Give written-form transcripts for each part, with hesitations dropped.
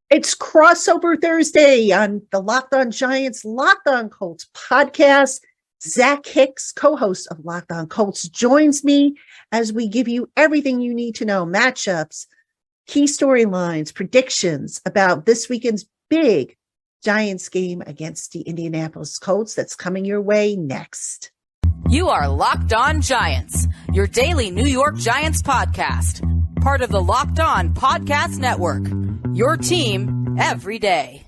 It's crossover Thursday on the Locked On Giants, Locked On Colts podcast. Zach Hicks, co-host of Locked On Colts, joins me as we give you everything you need to know, matchups, key storylines, predictions about this weekend's big Giants game against the Indianapolis Colts that's coming your way next. You are Locked On Giants, your daily New York Giants podcast, part of the Locked On Podcast Network, your team every day.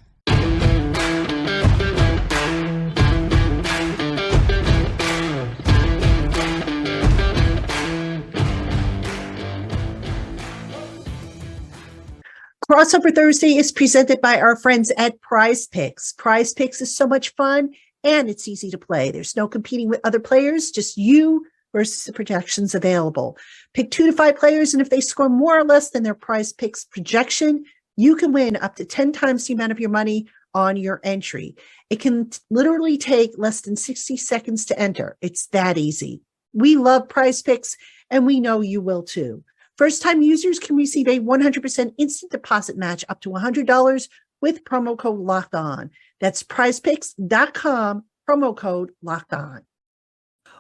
Crossover Thursday is presented by our friends at Prize Picks. Prize Picks is so much fun and it's easy to play. There's no competing with other players, just you versus the projections available. Pick 2 to 5 players, and if they score more or less than their Prize Picks projection, you can win up to 10 times the amount of your money on your entry. It can literally take less than 60 seconds to enter. It's that easy. We love Prize Picks, and we know you will too. First-time users can receive a 100% instant deposit match up to $100 with promo code Locked On. That's prizepicks.com, promo code Locked On.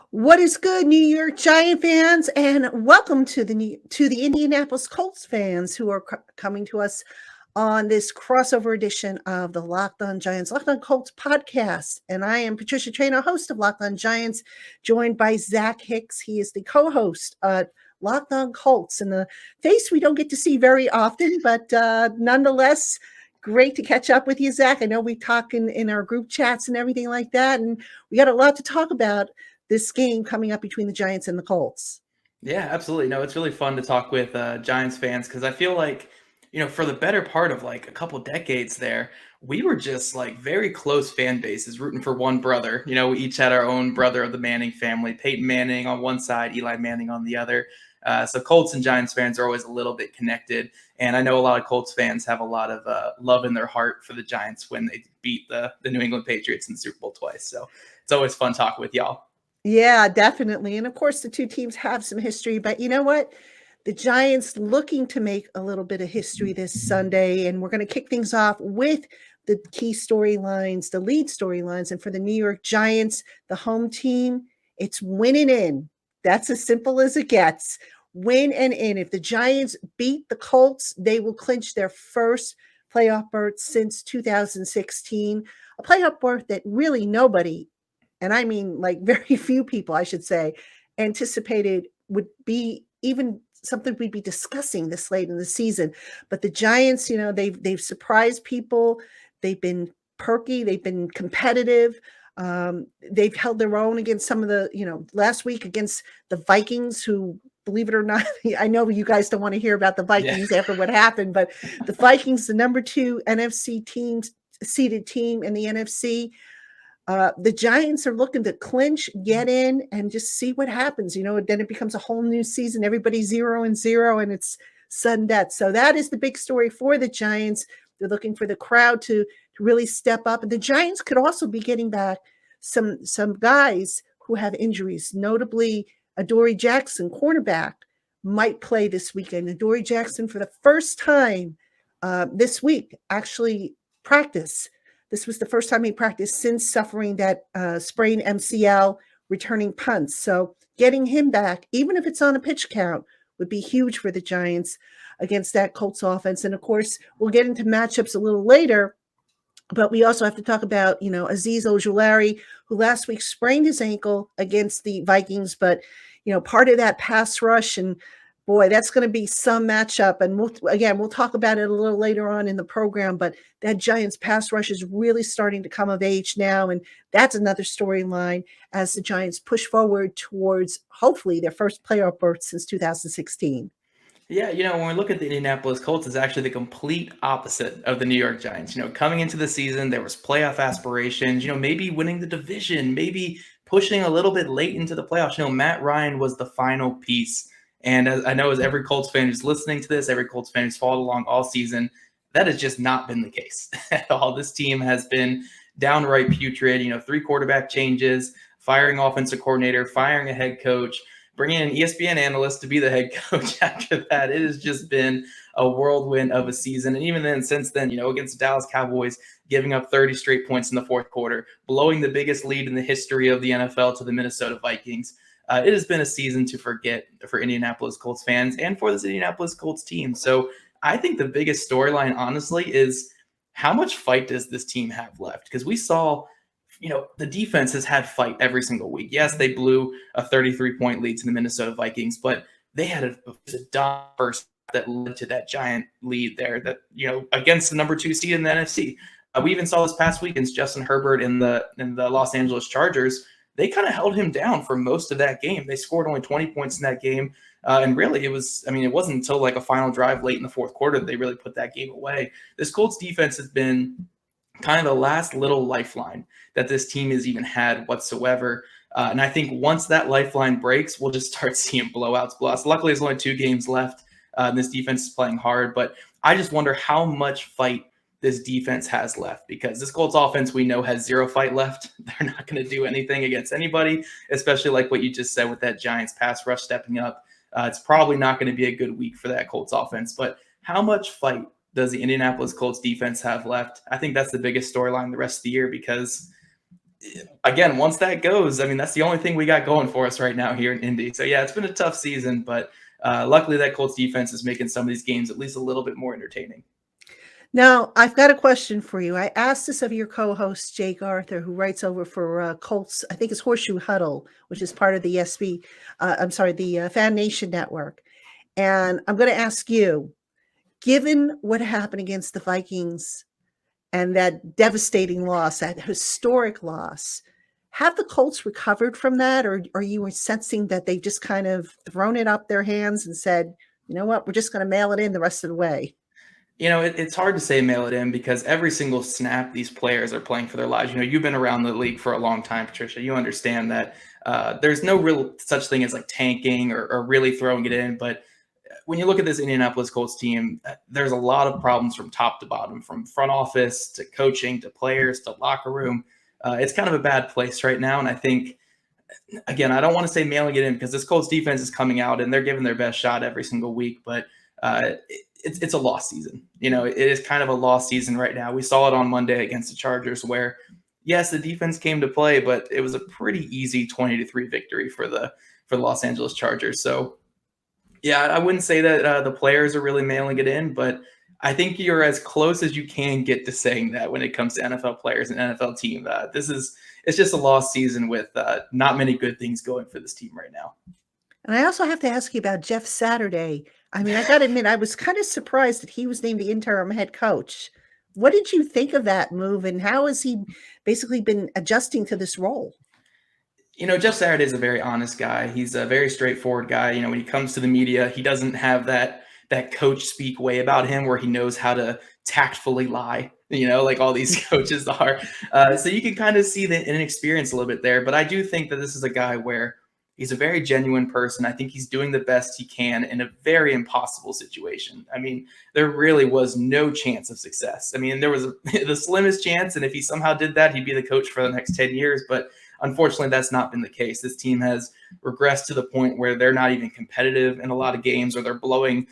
What is good, New York Giant fans, and welcome to the Indianapolis Colts fans who are coming to us on this crossover edition of the Locked On Giants, Locked On Colts podcast. And I am Patricia Traynor, host of Locked On Giants, joined by Zach Hicks. He is the co-host of Locked On Colts, and the face we don't get to see very often, but nonetheless, great to catch up with you, Zach. I know we talk in our group chats and everything like that, and we got a lot to talk about this game coming up between the Giants and the Colts. Yeah, absolutely. No, it's really fun to talk with Giants fans because I feel like, for the better part of like a couple decades there, we were just like very close fan bases rooting for one brother. We each had our own brother of the Manning family, Peyton Manning on one side, Eli Manning on the other. So Colts and Giants fans are always a little bit connected. And I know a lot of Colts fans have a lot of love in their heart for the Giants when they beat the New England Patriots in the Super Bowl twice. So it's always fun talking with y'all. Yeah, definitely. And of course, the two teams have some history, but you know what? The Giants looking to make a little bit of history this Sunday, and we're going to kick things off with the key storylines, the lead storylines. And for the New York Giants, the home team, it's winning in. That's as simple as it gets. Win and in. If the Giants beat the Colts, they will clinch their first playoff berth since 2016, a playoff berth that really nobody, and I mean like very few people, I should say, anticipated would be even something we'd be discussing this late in the season. But the Giants, they've surprised people. They've been perky. They've been competitive. They've held their own against some of the, last week against the Vikings, who, believe it or not, I know you guys don't want to hear about the Vikings after what happened, but the Vikings, the number 2 NFC seeded team in the NFC. The Giants are looking to clinch, get in, and just see what happens. Then it becomes a whole new season. Everybody's 0-0, and it's sudden death. So that is the big story for the Giants. They're looking for the crowd to really step up. And the Giants could also be getting back some guys who have injuries, notably Adoree Jackson, cornerback, might play this weekend. Adoree Jackson, for the first time this week, actually practiced. This was the first time he practiced since suffering that sprained MCL returning punts. So getting him back, even if it's on a pitch count, would be huge for the Giants against that Colts offense. And of course, we'll get into matchups a little later, but we also have to talk about, Azeez Ojulari, who last week sprained his ankle against the Vikings, but, part of that pass rush, and boy, that's going to be some matchup. And we'll talk about it a little later on in the program, but that Giants pass rush is really starting to come of age now. And that's another storyline as the Giants push forward towards hopefully their first playoff berth since 2016. Yeah, when we look at the Indianapolis Colts, it's actually the complete opposite of the New York Giants. Coming into the season, there was playoff aspirations, maybe winning the division, maybe pushing a little bit late into the playoffs. Matt Ryan was the final piece. And as I know, as every Colts fan who's listening to this, every Colts fan who's followed along all season, that has just not been the case at all. This team has been downright putrid, 3 quarterback changes, firing offensive coordinator, firing a head coach, bringing in an ESPN analyst to be the head coach after that. It has just been a whirlwind of a season. And even then, since then, against the Dallas Cowboys, giving up 30 straight points in the fourth quarter, blowing the biggest lead in the history of the NFL to the Minnesota Vikings. It has been a season to forget for Indianapolis Colts fans and for this Indianapolis Colts team. So I think the biggest storyline, honestly, is how much fight does this team have left? Because we saw, the defense has had fight every single week. Yes, they blew a 33-point lead to the Minnesota Vikings, but they had a dominant first that led to that giant lead there that, against the number 2 seed in the NFC. We even saw this past week against Justin Herbert in the Los Angeles Chargers. They kind of held him down for most of that game. They scored only 20 points in that game. And really, it wasn't until like a final drive late in the fourth quarter that they really put that game away. This Colts defense has been kind of the last little lifeline that this team has even had whatsoever. And I think once that lifeline breaks, we'll just start seeing blowouts. Luckily, there's only 2 games left. And this defense is playing hard. But I just wonder how much fight this defense has left, because this Colts offense we know has 0 fight left. They're not going to do anything against anybody, especially like what you just said with that Giants pass rush stepping up. It's probably not going to be a good week for that Colts offense, but how much fight does the Indianapolis Colts defense have left? I think that's the biggest storyline the rest of the year, because again, once that goes, that's the only thing we got going for us right now here in Indy. So yeah, it's been a tough season, but luckily that Colts defense is making some of these games at least a little bit more entertaining. Now, I've got a question for you. I asked this of your co-host, Jake Arthur, who writes over for Colts, I think it's Horseshoe Huddle, which is part of the the Fan Nation Network. And I'm going to ask you, given what happened against the Vikings and that devastating loss, that historic loss, have the Colts recovered from that? Or are you sensing that they've just kind of thrown it up their hands and said, you know what, we're just going to mail it in the rest of the way? It's hard to say mail it in, because every single snap these players are playing for their lives. You've been around the league for a long time, Patricia. You understand that there's no real such thing as like tanking or really throwing it in. But when you look at this Indianapolis Colts team, there's a lot of problems from top to bottom, from front office to coaching to players to locker room. It's kind of a bad place right now. And I think, again, I don't want to say mailing it in, because this Colts defense is coming out and they're giving their best shot every single week. But it's a lost season. It is kind of a lost season right now. We saw it on Monday against the Chargers, where yes, the defense came to play, but it was a pretty easy 20-3 victory for the Los Angeles Chargers. So yeah, I wouldn't say that the players are really mailing it in, but I think you're as close as you can get to saying that when it comes to NFL players and NFL team. It's just a lost season with not many good things going for this team right now. And I also have to ask you about Jeff Saturday. I got to admit, I was kind of surprised that he was named the interim head coach. What did you think of that move, and how has he basically been adjusting to this role? Jeff Saturday is a very honest guy. He's a very straightforward guy. When he comes to the media, he doesn't have that coach speak way about him where he knows how to tactfully lie, like all these coaches are. So you can kind of see the inexperience a little bit there. But I do think that this is a guy where he's a very genuine person. I think he's doing the best he can in a very impossible situation. There really was no chance of success. There was the slimmest chance, and if he somehow did that, he'd be the coach for the next 10 years. But unfortunately, that's not been the case. This team has regressed to the point where they're not even competitive in a lot of games, or they're blowing,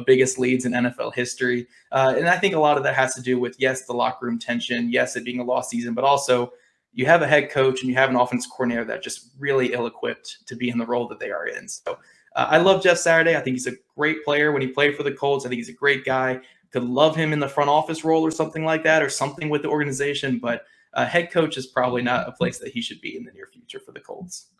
biggest leads in NFL history. And I think a lot of that has to do with, yes, the locker room tension, yes, it being a lost season, but also you have a head coach and you have an offensive coordinator that just really ill-equipped to be in the role that they are in. So I love Jeff Saturday. I think he's a great player when he played for the Colts. I think he's a great guy. Could love him in the front office role or something like that, or something with the organization. But head coach is probably not a place that he should be in the near future for the Colts.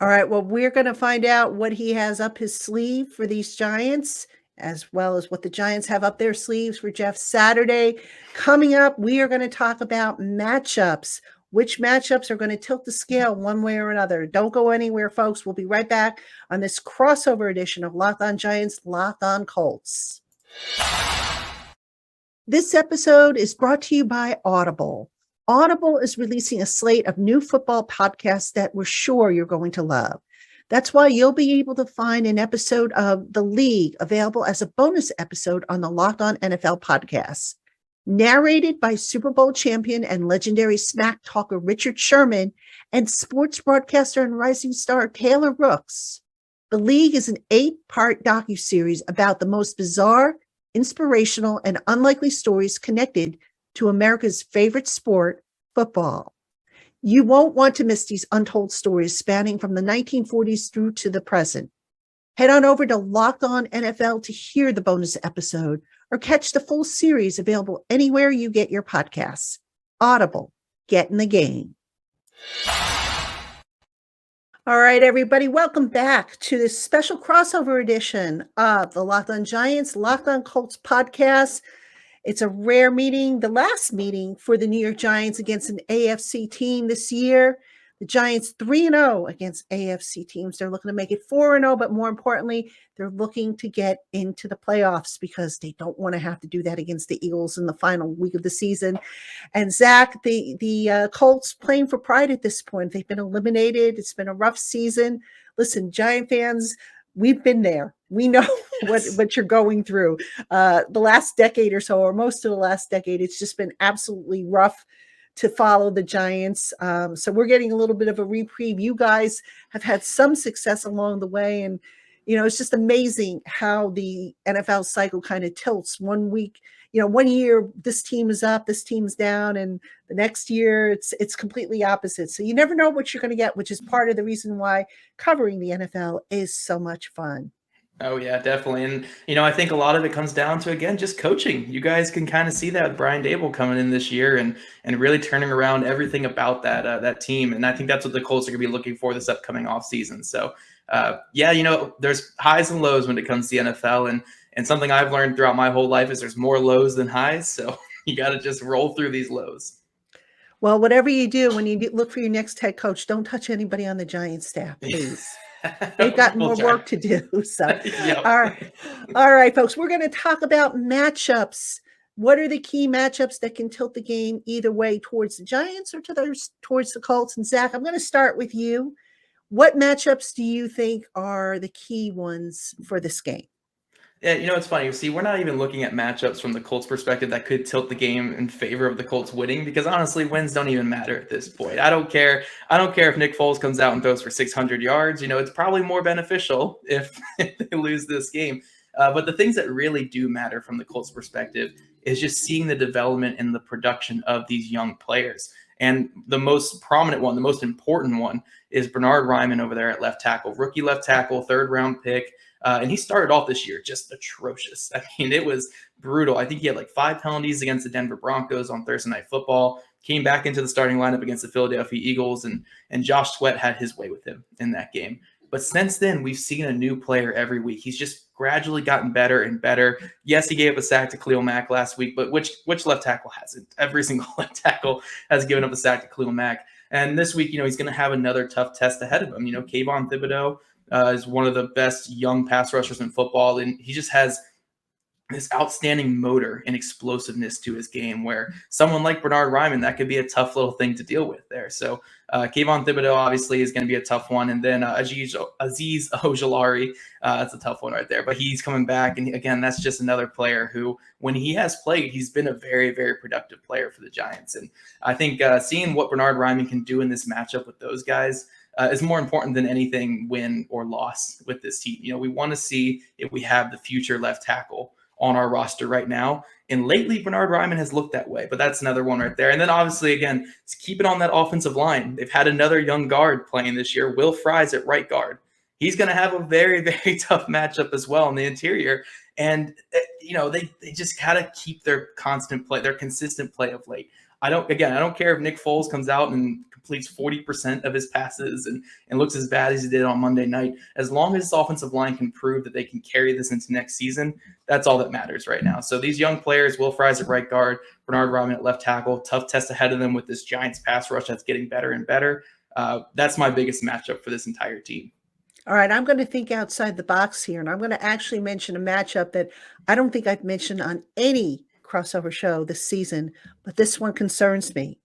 All right. Well, we're going to find out what he has up his sleeve for these Giants, as well as what the Giants have up their sleeves for Jeff Saturday. Coming up, we are going to talk about matchups. Which matchups are going to tilt the scale one way or another? Don't go anywhere, folks. We'll be right back on this crossover edition of Locked On Giants, Locked On Colts. This episode is brought to you by Audible. Audible is releasing a slate of new football podcasts that we're sure you're going to love. That's why you'll be able to find an episode of The League available as a bonus episode on the Locked On NFL podcast. Narrated by Super Bowl champion and legendary smack talker Richard Sherman and sports broadcaster and rising star Taylor Rooks. The League is an 8-part docuseries about the most bizarre, inspirational, and unlikely stories connected to America's favorite sport, football. You won't want to miss these untold stories spanning from the 1940s through to the present. Head on over to Locked On NFL to hear the bonus episode or catch the full series available anywhere you get your podcasts. Audible, get in the game. All right, everybody, welcome back to this special crossover edition of the Locked On Giants, Locked On Colts podcast. It's a rare meeting, the last meeting for the New York Giants against an AFC team this year. The Giants 3-0 against AFC teams. They're looking to make it 4-0, but more importantly, they're looking to get into the playoffs because they don't want to have to do that against the Eagles in the final week of the season. And Zach, the Colts playing for pride at this point. They've been eliminated. It's been a rough season. Listen, Giant fans, we've been there. We know what you're going through. The last decade or so, or most of the last decade, it's just been absolutely rough to follow the Giants. So we're getting a little bit of a reprieve. You guys have had some success along the way. And, it's just amazing how the NFL cycle kind of tilts. 1 week, 1 year, this team is up, this team's down. And the next year it's completely opposite. So you never know what you're going to get, which is part of the reason why covering the NFL is so much fun. Oh yeah, definitely. And I think a lot of it comes down to, again, just coaching. You guys can kind of see that with Brian Dable coming in this year and really turning around everything about that team. And I think that's what the Colts are going to be looking for this upcoming offseason. So there's highs and lows when it comes to the NFL, and something I've learned throughout my whole life is there's more lows than highs. So you got to just roll through these lows. Well, whatever you do, when you look for your next head coach, don't touch anybody on the Giants staff, please. They've got more work to do. So, Yep. All right, folks, we're going to talk about matchups. What are the key matchups that can tilt the game either way towards the Giants or towards the Colts? And Zach, I'm going to start with you. What matchups do you think are the key ones for this game? Yeah, it's funny. See, we're not even looking at matchups from the Colts perspective that could tilt the game in favor of the Colts winning, because honestly, wins don't even matter at this point. I don't care if Nick Foles comes out and throws for 600 yards. It's probably more beneficial if they lose this game. But the things that really do matter from the Colts perspective is just seeing the development and the production of these young players. And the most prominent one, the most important one, is Bernhard Raimann over there at left tackle, rookie left tackle, 3rd round pick. And he started off this year just atrocious. I mean, it was brutal. I think he had like 5 penalties against the Denver Broncos on Thursday Night Football, came back into the starting lineup against the Philadelphia Eagles, and Josh Sweat had his way with him in that game. But since then, we've seen a new player every week. He's just gradually gotten better and better. Yes, he gave up a sack to Khalil Mack last week, but which left tackle hasn't? Every single left tackle has given up a sack to Khalil Mack. And this week, he's going to have another tough test ahead of him. Kayvon Thibodeau is one of the best young pass rushers in football, and he just has this outstanding motor and explosiveness to his game, where someone like Bernhard Raimann, that could be a tough little thing to deal with there. So Kayvon Thibodeau obviously is going to be a tough one. And then Azeez Ojulari, that's a tough one right there. But he's coming back. And again, that's just another player who, when he has played, he's been a very, very productive player for the Giants. And I think seeing what Bernhard Raimann can do in this matchup with those guys is more important than anything win or loss with this team. We want to see if we have the future left tackle on our roster right now. And lately, Bernhard Raimann has looked that way, but that's another one right there. And then obviously, again, keep it on that offensive line. They've had another young guard playing this year, Will Fries at right guard. He's going to have a very, very tough matchup as well in the interior. And, they just got to keep their consistent play of late. I don't care if Nick Foles comes out and completes 40% of his passes and looks as bad as he did on Monday night. As long as this offensive line can prove that they can carry this into next season, that's all that matters right now. So these young players, Will Fries at right guard, Bernhard Raimann at left tackle, tough test ahead of them with this Giants pass rush that's getting better and better. That's my biggest matchup for this entire team. All right, I'm going to think outside the box here, and I'm going to actually mention a matchup that I don't think I've mentioned on any crossover show this season, but this one concerns me.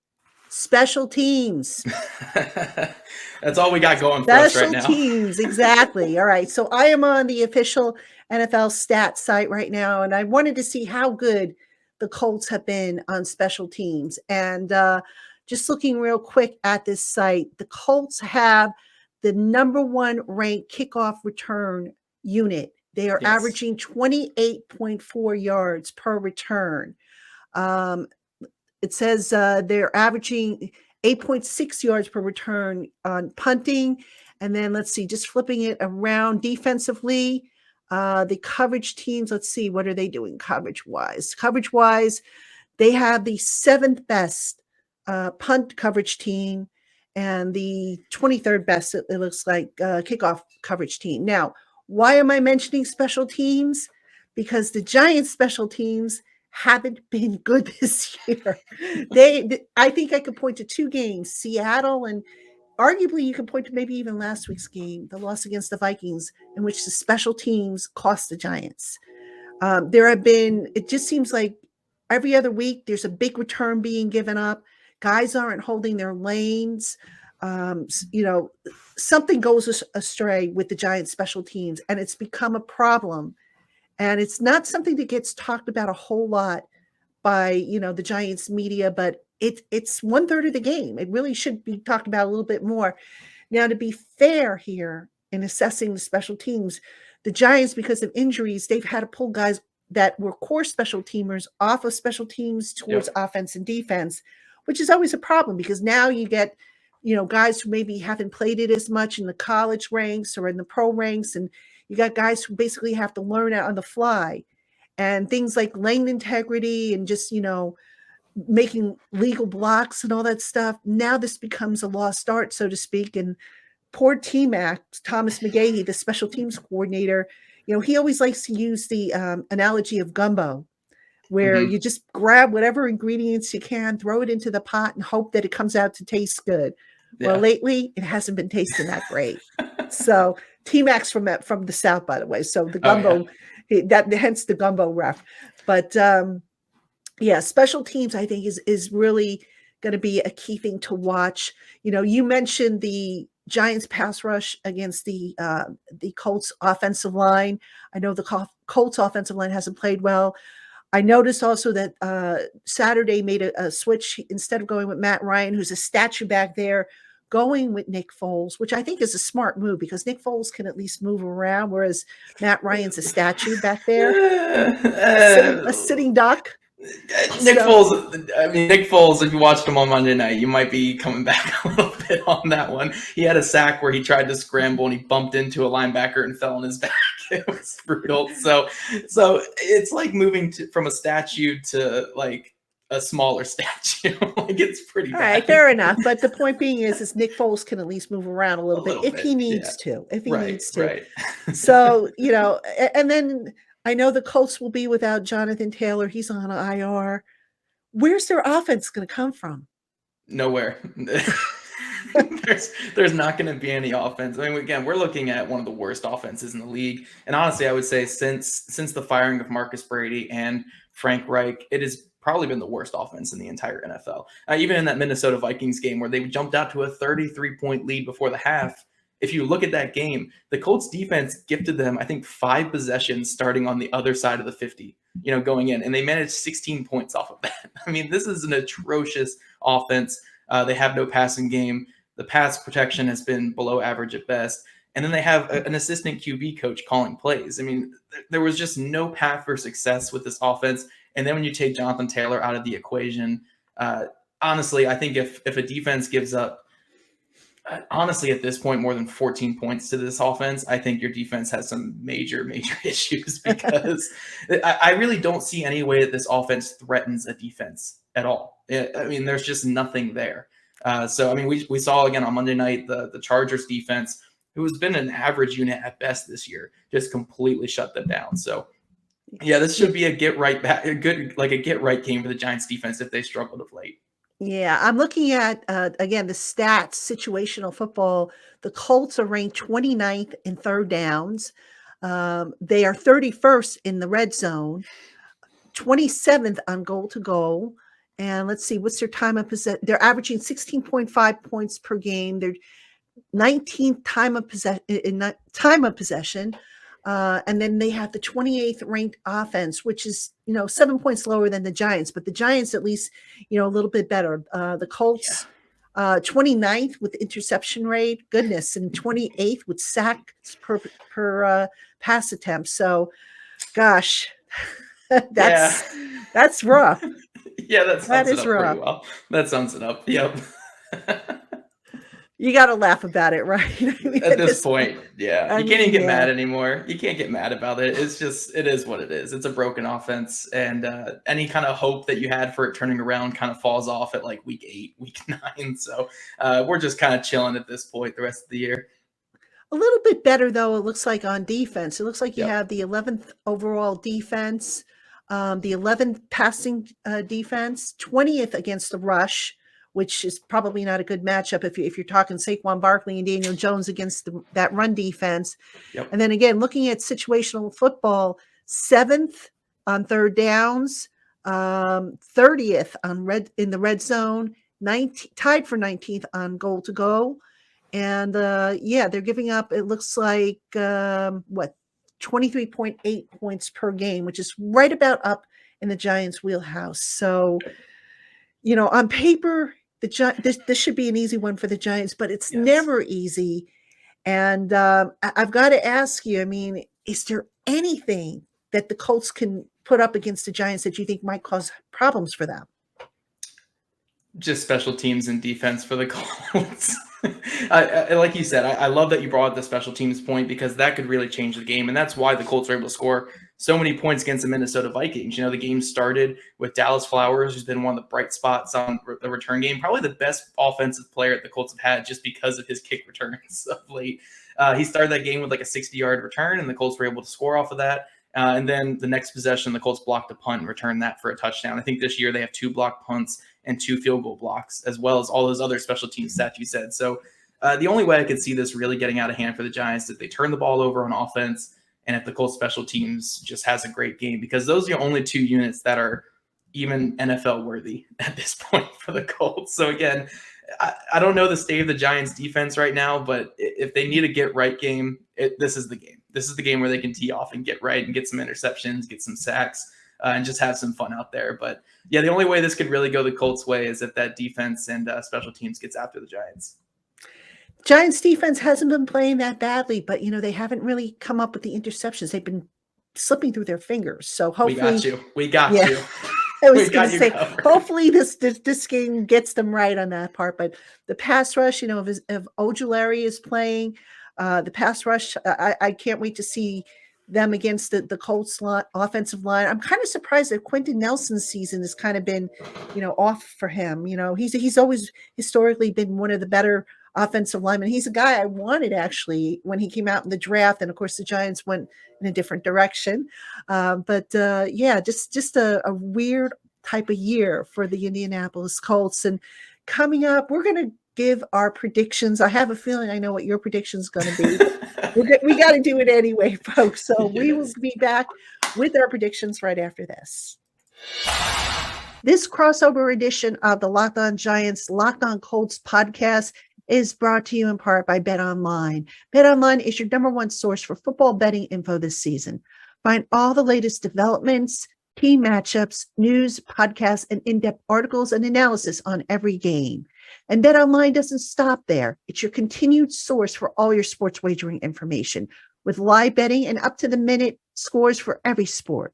Special teams. That's all we got going for us right now. Special teams, exactly. All right, so I am on the official NFL stats site right now, and I wanted to see how good the Colts have been on special teams. And just looking real quick at this site, the Colts have the number 1 ranked kickoff return unit They are Yes. averaging 28.4 yards per return. It says they're averaging 8.6 yards per return on punting. And then let's see, just flipping it around defensively, the coverage teams, let's see, what are they doing coverage-wise? Coverage-wise, they have the 7th best punt coverage team and the 23rd best, it looks like, kickoff coverage team. Now, why am I mentioning special teams? Because the Giants special teams haven't been good this year. I think I could point to 2 games, Seattle, and arguably you can point to maybe even last week's game, the loss against the Vikings, in which the special teams cost the Giants. It just seems like every other week there's a big return being given up. Guys aren't holding their lanes. Something goes astray with the Giants special teams, and it's become a problem. And it's not something that gets talked about a whole lot by, the Giants media, but it's 1/3 of the game. It really should be talked about a little bit more. Now, to be fair here in assessing the special teams, the Giants, because of injuries, they've had to pull guys that were core special teamers off of special teams towards offense and defense, which is always a problem because now you get, guys who maybe haven't played it as much in the college ranks or in the pro ranks, and you got guys who basically have to learn it on the fly. And things like lane integrity and just, making legal blocks and all that stuff. Now this becomes a lost art, so to speak. And poor T-Mac, Thomas McGahee, the special teams coordinator, he always likes to use the analogy of gumbo, where you just grab whatever ingredients you can, throw it into the pot and hope that it comes out to taste good. Well, lately it hasn't been tasting that great. So T-Mac's from the South, by the way. So the gumbo, hence the gumbo ref. But special teams, I think, is really going to be a key thing to watch. You mentioned the Giants pass rush against the Colts offensive line. I know the Colts offensive line hasn't played well. I noticed also that Saturday made a switch. Instead of going with Matt Ryan, who's a statue back there, going with Nick Foles, which I think is a smart move because Nick Foles can at least move around, whereas Matt Ryan's a statue back there, a sitting duck. Nick Foles, if you watched him on Monday night, you might be coming back a little bit on that one. He had a sack where he tried to scramble and he bumped into a linebacker and fell on his back. It was brutal. So it's like moving from a statue to like a smaller statue. Like it's pretty bad. All right, fair enough. But the point being is Nick Foles can at least move around a little bit if he needs to. If he needs to. Right. So, and then I know the Colts will be without Jonathan Taylor. He's on IR. Where's their offense going to come from? Nowhere. There's not going to be any offense. I mean, again, we're looking at one of the worst offenses in the league. And honestly, I would say since the firing of Marcus Brady and Frank Reich, it has probably been the worst offense in the entire NFL. Even in that Minnesota Vikings game where they jumped out to a 33-point lead before the half, if you look at that game, the Colts defense gifted them, I think, 5 possessions starting on the other side of the 50, going in, and they managed 16 points off of that. I mean, this is an atrocious offense. They have no passing game. The pass protection has been below average at best. And then they have an assistant QB coach calling plays. I mean, there was just no path for success with this offense. And then when you take Jonathan Taylor out of the equation, honestly, I think if a defense gives up, honestly, at this point, more than 14 points to this offense, I think your defense has some major, major issues because I really don't see any way that this offense threatens a defense at all. I mean, there's just nothing there. So, I mean, we saw again on Monday night, the Chargers defense, who has been an average unit at best this year, just completely shut them down. So, yeah, this should be a get right game for the Giants defense if they struggled of late. Yeah, I'm looking at, again, the stats, situational football. The Colts are ranked 29th in third downs. They are 31st in the red zone, 27th on goal to goal. And let's see, what's their time of possession? They're averaging 16.5 points per game. They're 19th time of possession. And then they have the 28th ranked offense, which is, 7 points lower than the Giants, but the Giants at least, a little bit better. The Colts, 29th with interception rate, goodness, and 28th with sacks per pass attempts. So, gosh, Yeah. that's rough. Yeah, that That sums it is up pretty rough. well. That sums it up. Yep. You got to laugh about it, right? I mean, At at this this point, point, yeah, I you can't even mean, get yeah. mad anymore. You can't get mad about it. It's just, it is what it is. It's a broken offense, and any kind of hope that you had for it turning around kind of falls off at like week 8, week 9. So we're just kind of chilling at this point the rest of the year. A little bit better, though, it looks like on defense. It looks like you Yep. have the 11th overall defense, the 11th passing defense, 20th against the rush, which is probably not a good matchup if you're talking Saquon Barkley and Daniel Jones against that run defense. Yep. And then again, looking at situational football, 7th on third downs, 30th in the red zone, tied for 19th on goal to go. And yeah, they're giving up, it looks like, 23.8 points per game, which is right about up in the Giants' wheelhouse. So, on paper, this should be an easy one for the Giants, but it's Yes. never easy. And I've got to ask you, I mean, is there anything that the Colts can put up against the Giants that you think might cause problems for them? Just special teams and defense for the Colts. I like you said, I love that you brought up the special teams point, because that could really change the game. And that's why the Colts were able to score so many points against the Minnesota Vikings. The game started with Dallas Flowers, who's been one of the bright spots on the return game, probably the best offensive player the Colts have had just because of his kick returns of late. He started that game with like a 60-yard return, and the Colts were able to score off of that. And then the next possession, the Colts blocked a punt and returned that for a touchdown. I think this year they have 2 blocked punts and 2 field goal blocks, as well as all those other special teams stats you said. So the only way I could see this really getting out of hand for the Giants is if they turn the ball over on offense, and if the Colts special teams just has a great game, because those are the only 2 units that are even NFL worthy at this point for the Colts. So again, I don't know the state of the Giants defense right now, but if they need a get right game, this is the game. This is the game where they can tee off and get right and get some interceptions, get some sacks, and just have some fun out there. But yeah, the only way this could really go the Colts' way is if that defense and special teams gets after the Giants. Giants defense hasn't been playing that badly, but they haven't really come up with the interceptions. They've been slipping through their fingers. So hopefully, we got yeah. you. I was We going got to you say, covered. hopefully this game gets them right on that part. But the pass rush, if Ojulari is playing, the pass rush, I can't wait to see them against the Colts offensive line. I'm kind of surprised that Quentin Nelson's season has kind of been, off for him. He's always historically been one of the better offensive linemen. He's a guy I wanted actually when he came out in the draft, and of course the Giants went in a different direction. But yeah, just a weird type of year for the Indianapolis Colts. And coming up, we're going to give our predictions. I have a feeling I know what your prediction is going to be. We got to do it anyway, folks. So we will be back with our predictions right after this. This crossover edition of the Locked On Giants, Locked On Colts podcast is brought to you in part by BetOnline. BetOnline is your #1 source for football betting info this season. Find all the latest developments, team matchups, news, podcasts, and in-depth articles and analysis on every game. And BetOnline doesn't stop there. It's your continued source for all your sports wagering information, with live betting and up-to-the-minute scores for every sport.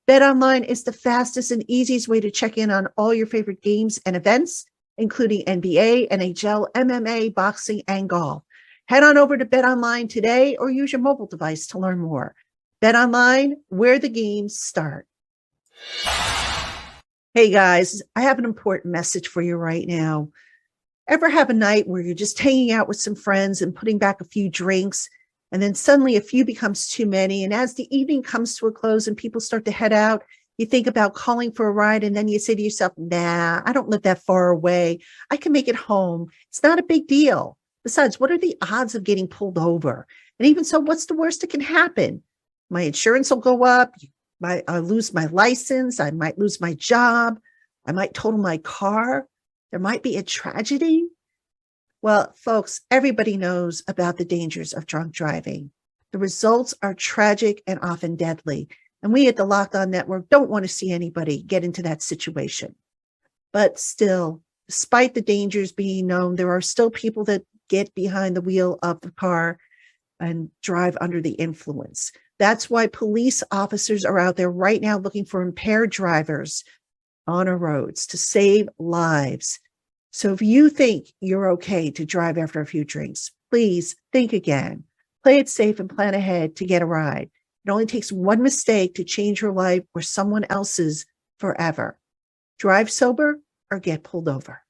BetOnline is the fastest and easiest way to check in on all your favorite games and events, including NBA, NHL, MMA, boxing, and golf. Head on over to BetOnline today or use your mobile device to learn more. BetOnline, where the games start. Hey guys, I have an important message for you right now. Ever have a night where you're just hanging out with some friends and putting back a few drinks, and then suddenly a few becomes too many, and as the evening comes to a close and people start to head out, you think about calling for a ride, and then you say to yourself, nah, I don't live that far away. I can make it home. It's not a big deal. Besides, what are the odds of getting pulled over? And even so, what's the worst that can happen? My insurance will go up. I'll lose my license. I might lose my job. I might total my car. There might be a tragedy. Well, folks, everybody knows about the dangers of drunk driving. The results are tragic and often deadly. And we at the Locked On Network don't want to see anybody get into that situation. But still, despite the dangers being known, there are still people that get behind the wheel of the car and drive under the influence. That's why police officers are out there right now looking for impaired drivers on our roads to save lives. So if you think you're okay to drive after a few drinks, please think again. Play it safe and plan ahead to get a ride. It only takes one mistake to change your life or someone else's forever. Drive sober or get pulled over.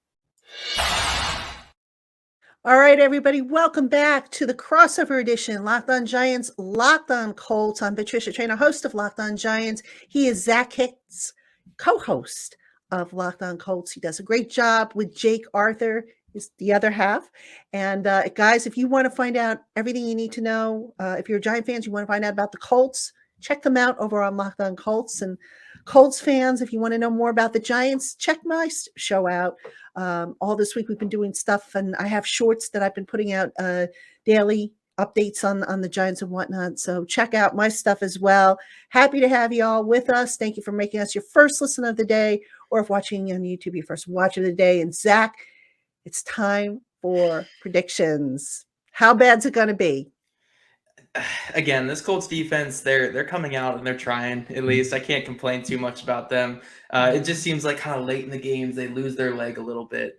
All right, everybody, welcome back to the crossover edition, Locked On Giants, Locked On Colts. I'm Patricia Traynor, host of Locked On Giants. He is Zach Hicks, co-host of Locked On Colts. He does a great job with Jake Arthur, is the other half. And guys, if you want to find out everything you need to know, if you're Giant fans, you want to find out about the Colts, check them out over on Locked On Colts. And Colts fans, if you want to know more about the Giants, check my show out. All this week we've been doing stuff, and I have shorts that I've been putting out daily updates on the Giants and whatnot. So check out my stuff as well. Happy to have you all with us. Thank you for making us your first listen of the day, or if watching on YouTube, your first watch of the day. And Zach, it's time for predictions. How bad's it going to be? Again, this Colts defense, they're coming out and they're trying. At least I can't complain too much about them. It just seems like kind of late in the games they lose their legs a little bit.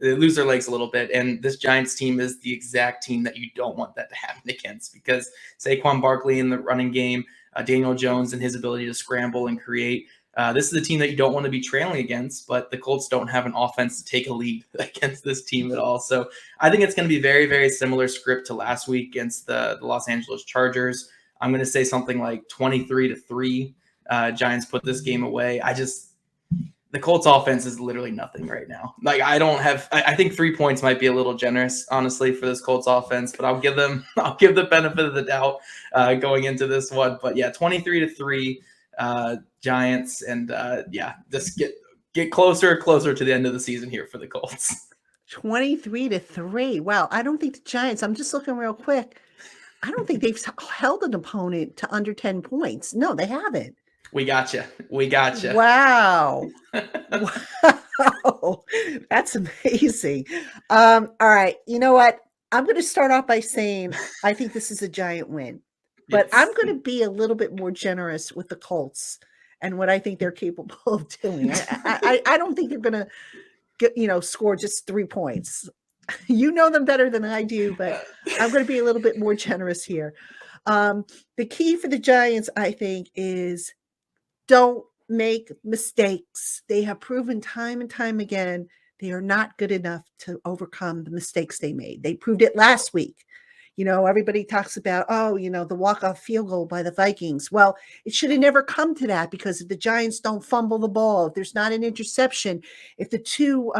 And this Giants team is the exact team that you don't want that to happen against, because Saquon Barkley in the running game, Daniel Jones and his ability to scramble and create. This is a team that you don't want to be trailing against, but the Colts don't have an offense to take a lead against this team at all. So I think it's going to be very, very similar script to last week against the Los Angeles Chargers. I'm going to say something like 23-3. Giants put this game away. The Colts offense is literally nothing right now. Like I think 3 points might be a little generous, honestly, for this Colts offense, but I'll give the benefit of the doubt going into this one. But yeah, 23-3. Giants, and just get closer to the end of the season here for the Colts. 23-3. Wow, I don't think the Giants, I'm just looking real quick, I don't think they've held an opponent to under 10 points. No, they haven't. We gotcha. Wow. Wow. That's amazing. All right, you know what? I'm going to start off by saying I think this is a Giant win. But Yes. I'm going to be a little bit more generous with the Colts and what I think they're capable of doing. I don't think they're going to score just 3 points. You know them better than I do, but I'm going to be a little bit more generous here. The key for the Giants, I think, is don't make mistakes. They have proven time and time again they are not good enough to overcome the mistakes they made. They proved it last week. Everybody talks about, the walk-off field goal by the Vikings. Well, it should have never come to that, because if the Giants don't fumble the ball, if there's not an interception, if the two,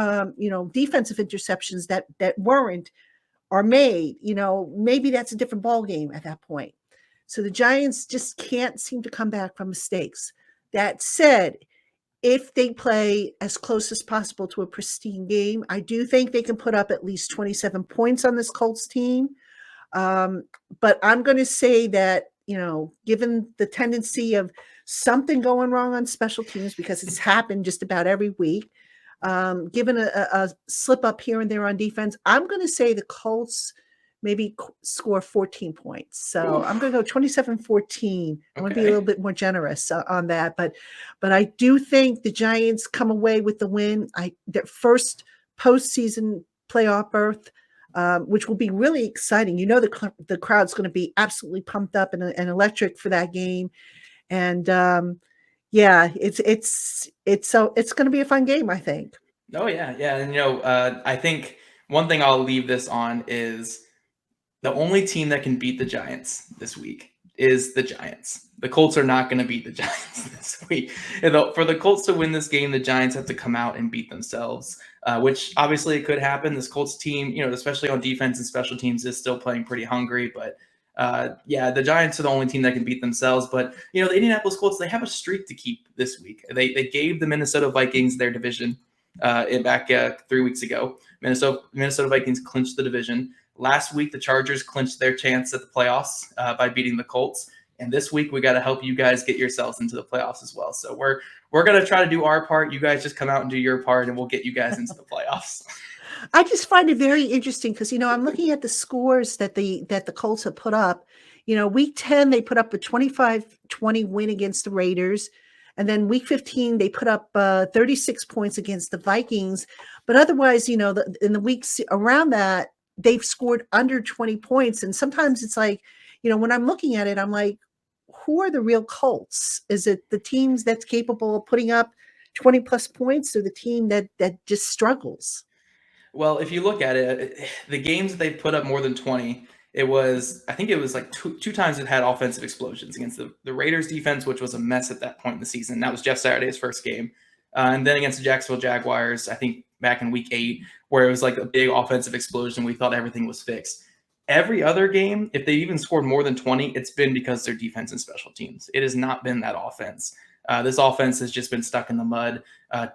defensive interceptions that weren't are made, maybe that's a different ball game at that point. So the Giants just can't seem to come back from mistakes. That said, if they play as close as possible to a pristine game, I do think they can put up at least 27 points on this Colts team. But I'm going to say that, given the tendency of something going wrong on special teams, because it's happened just about every week, given a slip up here and there on defense, I'm going to say the Colts maybe score 14 points. So I'm going to go 27-14. I want to be a little bit more generous on that. But I do think the Giants come away with the win. Their first postseason playoff berth, which will be really exciting. The crowd's going to be absolutely pumped up and electric for that game. And it's going to be a fun game, I think. Oh yeah. And I think one thing I'll leave this on is the only team that can beat the Giants this week is the Giants. The Colts are not going to beat the Giants this week. For the Colts to win this game, the Giants have to come out and beat themselves, which obviously it could happen. This Colts team, especially on defense and special teams, is still playing pretty hungry. But the Giants are the only team that can beat themselves. But, the Indianapolis Colts, they have a streak to keep this week. They gave the Minnesota Vikings their division back 3 weeks ago. Minnesota Vikings clinched the division. Last week, the Chargers clinched their chance at the playoffs by beating the Colts. And this week, we got to help you guys get yourselves into the playoffs as well. So we're going to try to do our part. You guys just come out and do your part, and we'll get you guys into the playoffs. I just find it very interesting because, I'm looking at the scores that the Colts have put up. week 10, they put up a 25-20 win against the Raiders. And then week 15, they put up 36 points against the Vikings. But otherwise, in the weeks around that, they've scored under 20 points. And sometimes it's like, when I'm looking at it, I'm like, who are the real Colts? Is it the teams that's capable of putting up 20 plus points, or the team that just struggles? Well, if you look at it, the games that they put up more than 20, I think it was like two times it had offensive explosions against the Raiders defense, which was a mess at that point in the season. That was Jeff Saturday's first game. And then against the Jacksonville Jaguars, I think back in week 8, where it was like a big offensive explosion. We thought everything was fixed. Every other game, if they even scored more than 20, it's been because their defense and special teams. It has not been that offense. This offense has just been stuck in the mud.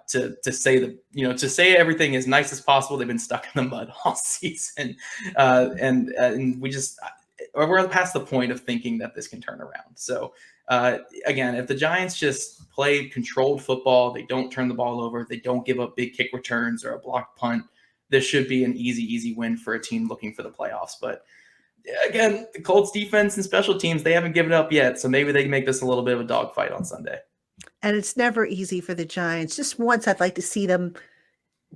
To say everything as nice as possible, they've been stuck in the mud all season, and we're past the point of thinking that this can turn around. So again, if the Giants just play controlled football, they don't turn the ball over, they don't give up big kick returns or a blocked punt, this should be an easy win for a team looking for the playoffs. But again, the Colts defense and special teams, they haven't given up yet, so maybe they can make this a little bit of a dogfight on Sunday. And it's never easy for the Giants. Just once I'd like to see them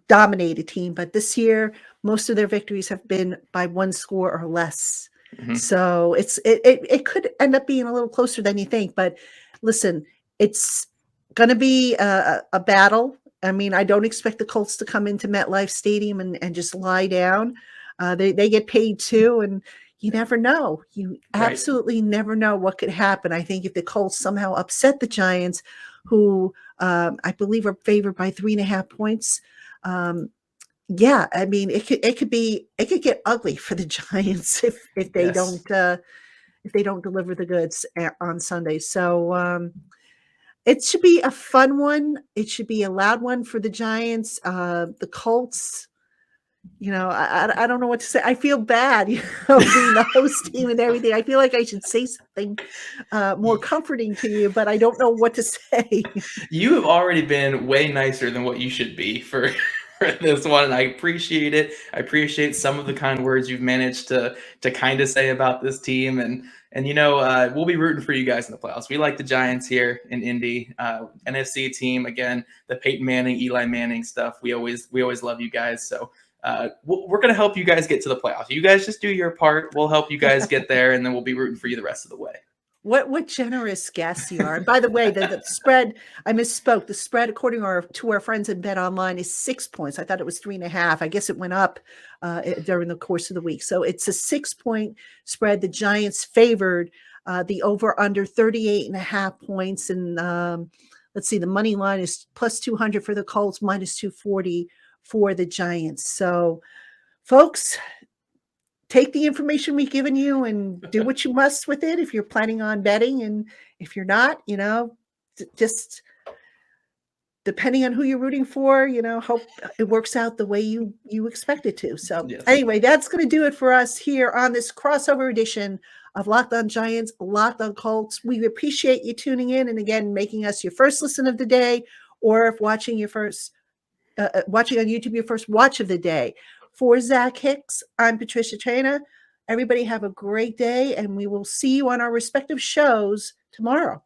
dominate a team, but this year most of their victories have been by one score or less. Mm-hmm. So it could end up being a little closer than you think. But listen, it's going to be a battle. I mean, I don't expect the Colts to come into MetLife Stadium and just lie down. They get paid too, and you never know. You absolutely never know what could happen. I think if the Colts somehow upset the Giants, who I believe are favored by 3.5 points, yeah, I mean, it could get ugly for the Giants if they don't deliver the goods on Sunday. So it should be a fun one. It should be a loud one for the Giants. The Colts, I don't know what to say. I feel bad, being the host team and everything. I feel like I should say something more comforting to you, but I don't know what to say. You have already been way nicer than what you should be for this one, and I appreciate it. I appreciate some of the kind words you've managed to kind of say about this team, and we'll be rooting for you guys in the playoffs. We like the Giants here in Indy, NFC team again. The Peyton Manning, Eli Manning stuff. We always love you guys. So we're going to help you guys get to the playoffs. You guys just do your part. We'll help you guys get there, and then we'll be rooting for you the rest of the way. What generous guests you are. And by the way, the spread, I misspoke. The spread, according to our friends at Bet Online, is 6 points. I thought it was 3.5. I guess it went up during the course of the week. So it's a 6-point spread. The Giants favored the over-under 38.5 points. And let's see, the money line is plus 200 for the Colts, minus 240 for the Giants. So, folks, take the information we've given you and do what you must with it if you're planning on betting. And if you're not, just depending on who you're rooting for, hope it works out the way you expect it to. So Anyway, that's going to do it for us here on this crossover edition of Locked On Giants, Locked On Colts. We appreciate you tuning in and again, making us your first listen of the day, or if watching watching on YouTube, your first watch of the day. For Zach Hicks, I'm Patricia Traina. Everybody have a great day, and we will see you on our respective shows tomorrow.